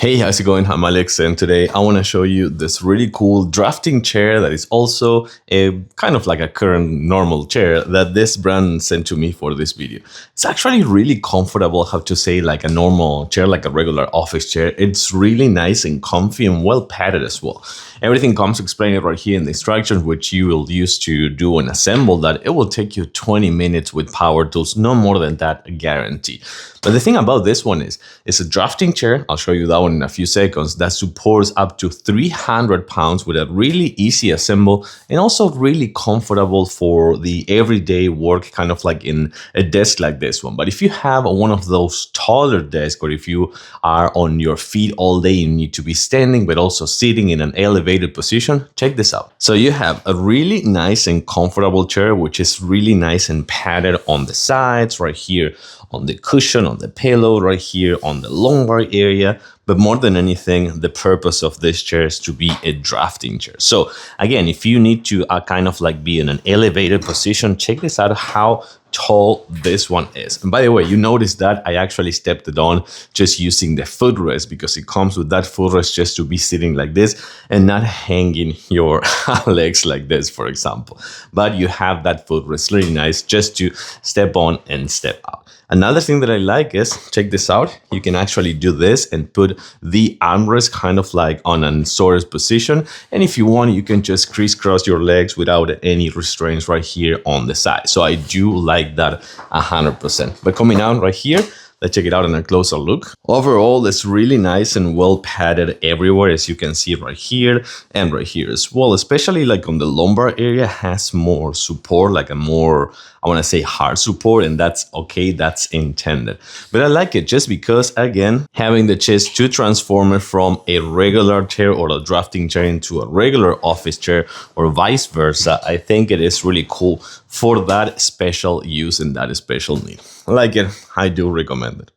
Hey, how's it going? I'm Alex, and today I want to show you this really cool drafting chair that is also a kind of like a current normal chair that this brand sent to me for this video. It's actually really comfortable, I have to say, like a normal chair, like a regular office chair. It's really nice and comfy and well padded as well. Everything comes explained right here in the instructions, which you will use to do and assemble that. It will take you 20 minutes with power tools, no more than that, guarantee. But the thing about this one is, it's a drafting chair. I'll show you that one in a few seconds, that supports up to 300 pounds with a really easy assemble and also really comfortable for the everyday work, kind of like in a desk like this one. But if you have one of those taller desks, or if you are on your feet all day, you need to be standing but also sitting in an elevated position, check this out. So you have a really nice and comfortable chair, which is really nice and padded on the sides, right here on the cushion, on the pillow, right here on the lumbar area. But more than anything, the purpose of this chair is to be a drafting chair. So again, if you need to kind of like be in an elevated position, check this out, how tall this one is. And by the way, you notice that I actually stepped it on just using the footrest, because it comes with that footrest just to be sitting like this and not hanging your legs like this, for example. But you have that footrest, really nice, just to step on and step out. Another thing that I like is, check this out, you can actually do this and put the armrest kind of like on an storage position. And if you want, you can just crisscross your legs without any restraints right here on the side. So I do like that 100%. But coming out right here, let's check it out in a closer look. Overall, it's really nice and well padded everywhere, as you can see right here and right here as well. Especially like on the lumbar area, has more support, like a more, I want to say, hard support, and that's okay, that's intended. But I like it just because, again, having the chest to transform it from a regular chair or a drafting chair into a regular office chair or vice versa, I think it is really cool for that special use and that special need. I like it. I do recommend it.